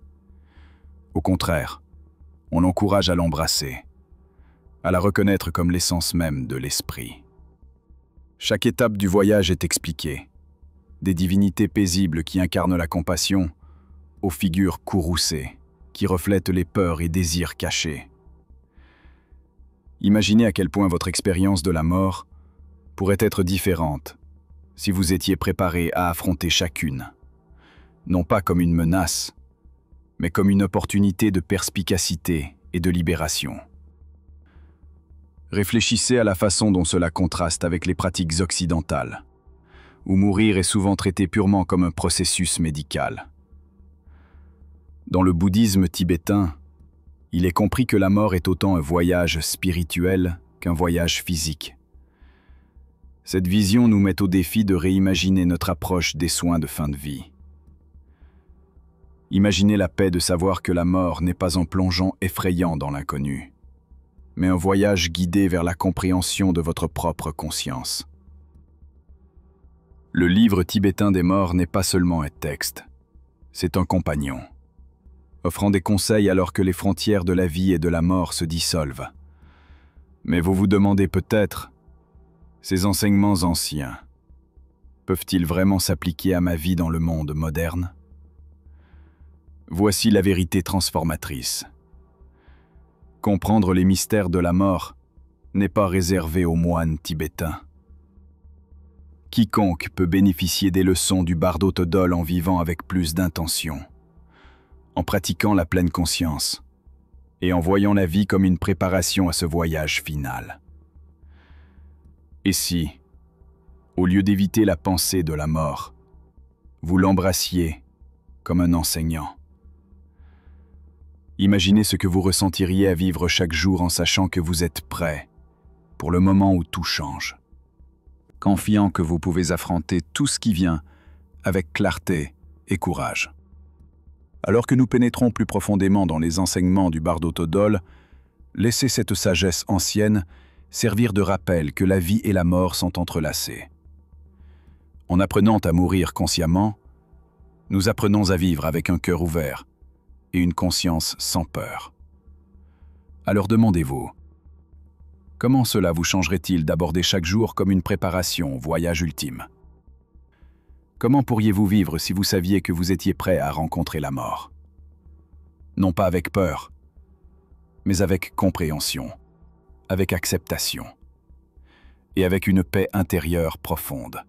Au contraire, On l'encourage à l'embrasser, à la reconnaître comme l'essence même de l'esprit. Chaque étape du voyage est expliquée. Des divinités paisibles qui incarnent la compassion, aux figures courroucées, qui reflètent les peurs et désirs cachés. Imaginez à quel point votre expérience de la mort pourrait être différente si vous étiez préparé à affronter chacune, non pas comme une menace, mais comme une opportunité de perspicacité et de libération. Réfléchissez à la façon dont cela contraste avec les pratiques occidentales, où mourir est souvent traité purement comme un processus médical. Dans le bouddhisme tibétain, il est compris que la mort est autant un voyage spirituel qu'un voyage physique. Cette vision nous met au défi de réimaginer notre approche des soins de fin de vie. Imaginez la paix de savoir que la mort n'est pas un plongeon effrayant dans l'inconnu, mais un voyage guidé vers la compréhension de votre propre conscience. Le livre tibétain des morts n'est pas seulement un texte, c'est un compagnon, offrant des conseils alors que les frontières de la vie et de la mort se dissolvent. Mais vous vous demandez peut-être, ces enseignements anciens, peuvent-ils vraiment s'appliquer à ma vie dans le monde moderne? Voici la vérité transformatrice. Comprendre les mystères de la mort n'est pas réservé aux moines tibétains. Quiconque peut bénéficier des leçons du Bardo Thodol en vivant avec plus d'intention, en pratiquant la pleine conscience et en voyant la vie comme une préparation à ce voyage final. Et si, au lieu d'éviter la pensée de la mort, vous l'embrassiez comme un enseignant? Imaginez ce que vous ressentiriez à vivre chaque jour en sachant que vous êtes prêt pour le moment où tout change. Confiant que vous pouvez affronter tout ce qui vient avec clarté et courage. Alors que nous pénétrons plus profondément dans les enseignements du Bardo Thodol, laissez cette sagesse ancienne servir de rappel que la vie et la mort sont entrelacées. En apprenant à mourir consciemment, nous apprenons à vivre avec un cœur ouvert et une conscience sans peur. Alors demandez-vous, comment cela vous changerait-il d'aborder chaque jour comme une préparation au voyage ultime? Comment pourriez-vous vivre si vous saviez que vous étiez prêt à rencontrer la mort? Non pas avec peur, mais avec compréhension, avec acceptation et avec une paix intérieure profonde.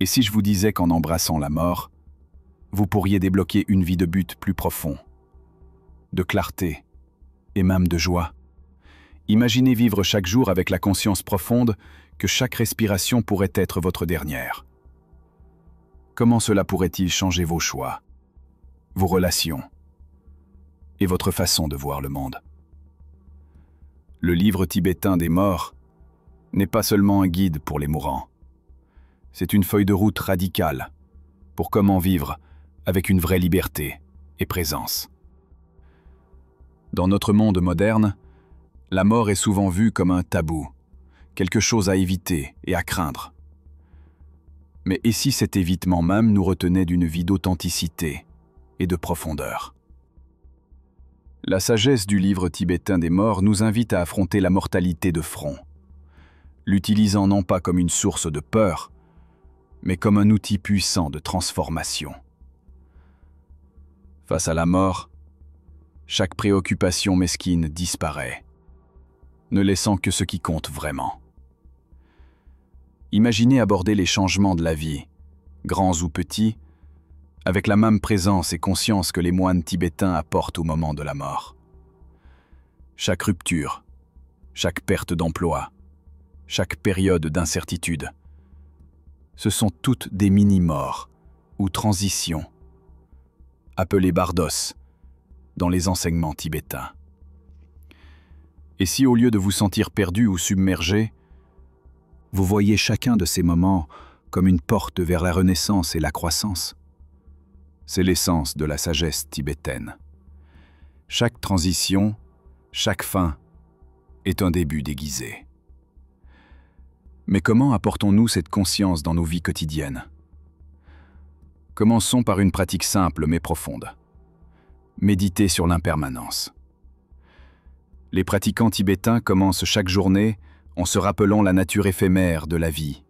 Et si je vous disais qu'en embrassant la mort, vous pourriez débloquer une vie de but plus profond, de clarté et même de joie? Imaginez vivre chaque jour avec la conscience profonde que chaque respiration pourrait être votre dernière. Comment cela pourrait-il changer vos choix, vos relations et votre façon de voir le monde? Le livre tibétain des morts n'est pas seulement un guide pour les mourants. C'est une feuille de route radicale pour comment vivre avec une vraie liberté et présence. Dans notre monde moderne, la mort est souvent vue comme un tabou, quelque chose à éviter et à craindre. Mais et si cet évitement même nous retenait d'une vie d'authenticité et de profondeur? La sagesse du livre tibétain des morts nous invite à affronter la mortalité de front, l'utilisant non pas comme une source de peur, mais comme un outil puissant de transformation. Face à la mort, chaque préoccupation mesquine disparaît, ne laissant que ce qui compte vraiment. Imaginez aborder les changements de la vie, grands ou petits, avec la même présence et conscience que les moines tibétains apportent au moment de la mort. Chaque rupture, chaque perte d'emploi, chaque période d'incertitude, ce sont toutes des mini-morts ou transitions, appelées bardos dans les enseignements tibétains. Et si au lieu de vous sentir perdu ou submergé, vous voyez chacun de ces moments comme une porte vers la renaissance et la croissance? C'est l'essence de la sagesse tibétaine. Chaque transition, chaque fin est un début déguisé. Mais comment apportons-nous cette conscience dans nos vies quotidiennes? Commençons par une pratique simple mais profonde. Méditez sur l'impermanence. Les pratiquants tibétains commencent chaque journée en se rappelant la nature éphémère de la vie,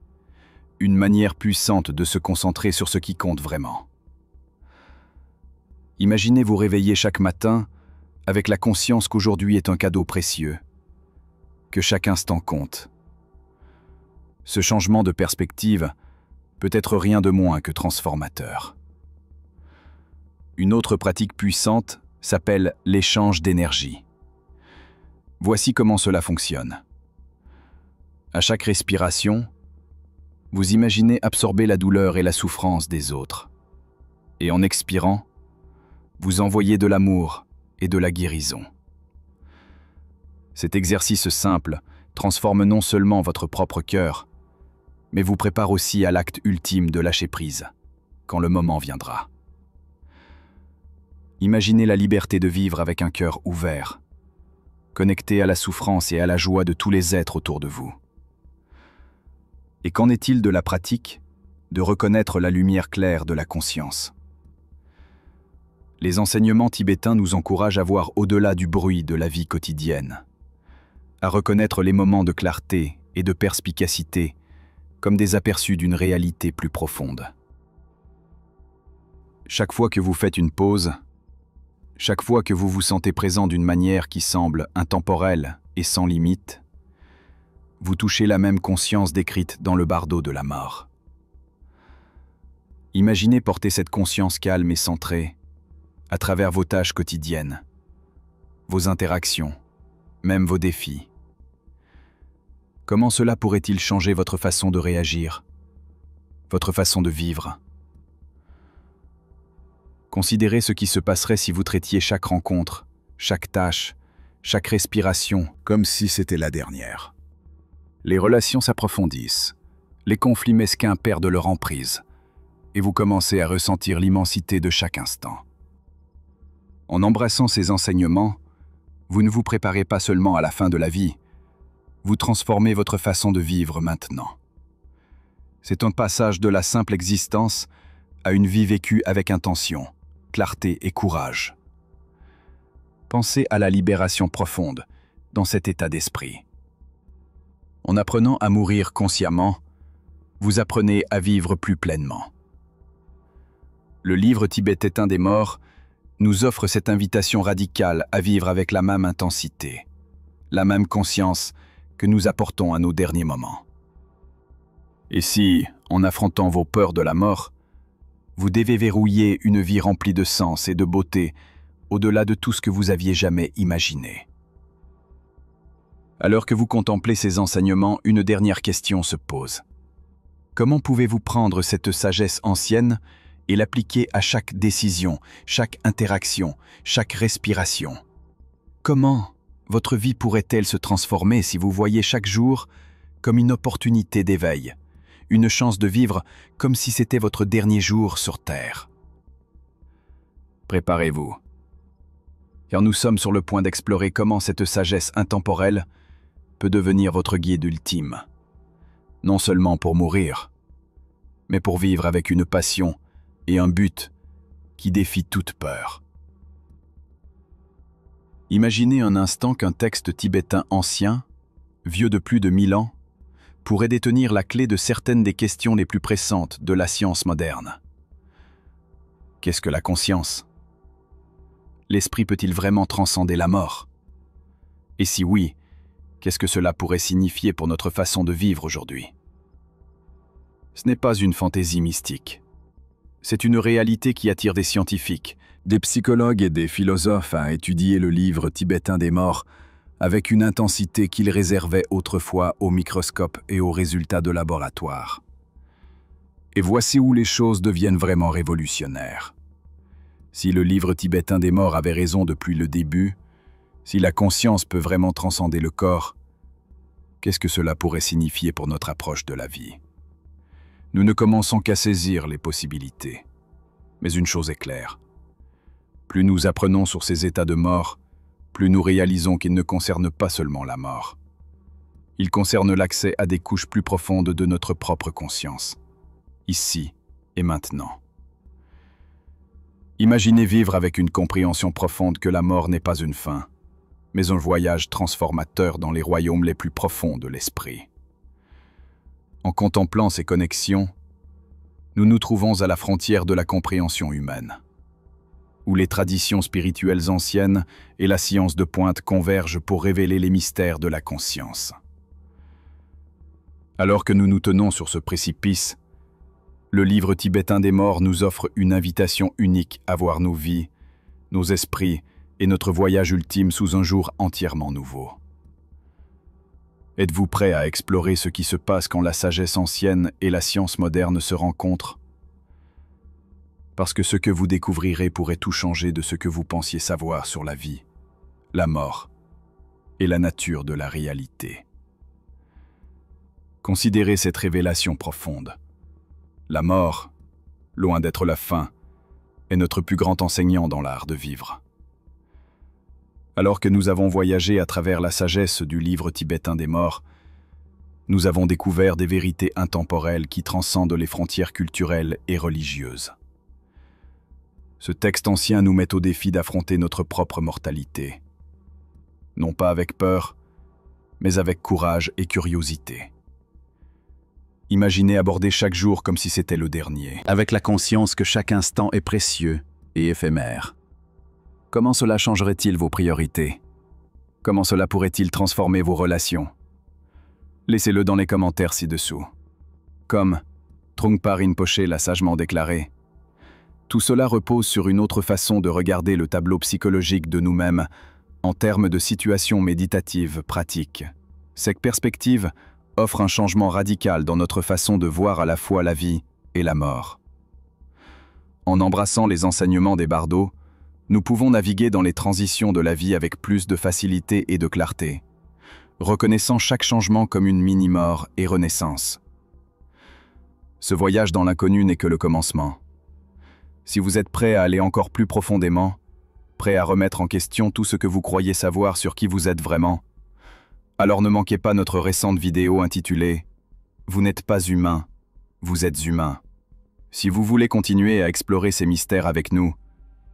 une manière puissante de se concentrer sur ce qui compte vraiment. Imaginez vous réveiller chaque matin avec la conscience qu'aujourd'hui est un cadeau précieux, que chaque instant compte. Ce changement de perspective peut être rien de moins que transformateur. Une autre pratique puissante s'appelle l'échange d'énergie. Voici comment cela fonctionne. À chaque respiration, vous imaginez absorber la douleur et la souffrance des autres. Et en expirant, vous envoyez de l'amour et de la guérison. Cet exercice simple transforme non seulement votre propre cœur, mais vous prépare aussi à l'acte ultime de lâcher prise, quand le moment viendra. Imaginez la liberté de vivre avec un cœur ouvert, connecté à la souffrance et à la joie de tous les êtres autour de vous. Et qu'en est-il de la pratique de reconnaître la lumière claire de la conscience? Les enseignements tibétains nous encouragent à voir au-delà du bruit de la vie quotidienne, à reconnaître les moments de clarté et de perspicacité comme des aperçus d'une réalité plus profonde. Chaque fois que vous faites une pause, chaque fois que vous vous sentez présent d'une manière qui semble intemporelle et sans limite, vous touchez la même conscience décrite dans le bardeau de la mort. Imaginez porter cette conscience calme et centrée à travers vos tâches quotidiennes, vos interactions, même vos défis. Comment cela pourrait-il changer votre façon de réagir, votre façon de vivre? Considérez ce qui se passerait si vous traitiez chaque rencontre, chaque tâche, chaque respiration comme si c'était la dernière. Les relations s'approfondissent, les conflits mesquins perdent leur emprise, et vous commencez à ressentir l'immensité de chaque instant. En embrassant ces enseignements, vous ne vous préparez pas seulement à la fin de la vie, vous transformez votre façon de vivre maintenant. C'est un passage de la simple existence à une vie vécue avec intention, clarté et courage. Pensez à la libération profonde dans cet état d'esprit. En apprenant à mourir consciemment, vous apprenez à vivre plus pleinement. Le livre tibétain des morts nous offre cette invitation radicale à vivre avec la même intensité, la même conscience que nous apportons à nos derniers moments. Et si, en affrontant vos peurs de la mort, vous devez verrouiller une vie remplie de sens et de beauté au-delà de tout ce que vous aviez jamais imaginé. Alors que vous contemplez ces enseignements, une dernière question se pose. Comment pouvez-vous prendre cette sagesse ancienne et l'appliquer à chaque décision, chaque interaction, chaque respiration? Comment votre vie pourrait-elle se transformer si vous voyez chaque jour comme une opportunité d'éveil, une chance de vivre comme si c'était votre dernier jour sur Terre? Préparez-vous, car nous sommes sur le point d'explorer comment cette sagesse intemporelle peut devenir votre guide ultime, non seulement pour mourir, mais pour vivre avec une passion et un but qui défie toute peur. Imaginez un instant qu'un texte tibétain ancien, vieux de plus de 1000 ans, pourrait détenir la clé de certaines des questions les plus pressantes de la science moderne. Qu'est-ce que la conscience? L'esprit peut-il vraiment transcender la mort? Et si oui, qu'est-ce que cela pourrait signifier pour notre façon de vivre aujourd'hui? Ce n'est pas une fantaisie mystique. C'est une réalité qui attire des scientifiques, des psychologues et des philosophes à étudier le livre tibétain des morts avec une intensité qu'ils réservaient autrefois au microscope et aux résultats de laboratoire. Et voici où les choses deviennent vraiment révolutionnaires. Si le livre tibétain des morts avait raison depuis le début, si la conscience peut vraiment transcender le corps, qu'est-ce que cela pourrait signifier pour notre approche de la vie? Nous ne commençons qu'à saisir les possibilités. Mais une chose est claire. Plus nous apprenons sur ces états de mort, plus nous réalisons qu'ils ne concernent pas seulement la mort. Ils concernent l'accès à des couches plus profondes de notre propre conscience, ici et maintenant. Imaginez vivre avec une compréhension profonde que la mort n'est pas une fin, mais un voyage transformateur dans les royaumes les plus profonds de l'esprit. En contemplant ces connexions, nous nous trouvons à la frontière de la compréhension humaine, où les traditions spirituelles anciennes et la science de pointe convergent pour révéler les mystères de la conscience. Alors que nous nous tenons sur ce précipice, le livre tibétain des morts nous offre une invitation unique à voir nos vies, nos esprits et notre voyage ultime sous un jour entièrement nouveau. Êtes-vous prêt à explorer ce qui se passe quand la sagesse ancienne et la science moderne se rencontrent? Parce que ce que vous découvrirez pourrait tout changer de ce que vous pensiez savoir sur la vie, la mort et la nature de la réalité. Considérez cette révélation profonde. La mort, loin d'être la fin, est notre plus grand enseignant dans l'art de vivre. Alors que nous avons voyagé à travers la sagesse du livre tibétain des morts, nous avons découvert des vérités intemporelles qui transcendent les frontières culturelles et religieuses. Ce texte ancien nous met au défi d'affronter notre propre mortalité, non pas avec peur, mais avec courage et curiosité. Imaginez aborder chaque jour comme si c'était le dernier, avec la conscience que chaque instant est précieux et éphémère. Comment cela changerait-il vos priorités? Comment cela pourrait-il transformer vos relations? Laissez-le dans les commentaires ci-dessous. Comme Trungpa Rinpoche l'a sagement déclaré, tout cela repose sur une autre façon de regarder le tableau psychologique de nous-mêmes en termes de situations méditatives pratiques. Cette perspective offre un changement radical dans notre façon de voir à la fois la vie et la mort. En embrassant les enseignements des bardos, nous pouvons naviguer dans les transitions de la vie avec plus de facilité et de clarté, reconnaissant chaque changement comme une mini-mort et renaissance. Ce voyage dans l'inconnu n'est que le commencement. Si vous êtes prêt à aller encore plus profondément, prêt à remettre en question tout ce que vous croyez savoir sur qui vous êtes vraiment, alors ne manquez pas notre récente vidéo intitulée « Vous n'êtes pas humain, vous êtes humain ». Si vous voulez continuer à explorer ces mystères avec nous,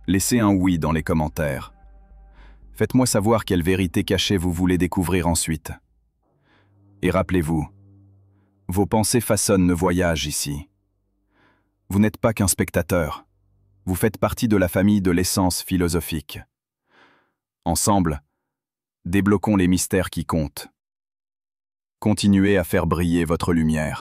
laissez un oui dans les commentaires. Faites-moi savoir quelle vérité cachée vous voulez découvrir ensuite. Et rappelez-vous, vos pensées façonnent le voyage ici. Vous n'êtes pas qu'un spectateur, vous faites partie de la famille de l'essence philosophique. Ensemble, débloquons les mystères qui comptent. Continuez à faire briller votre lumière.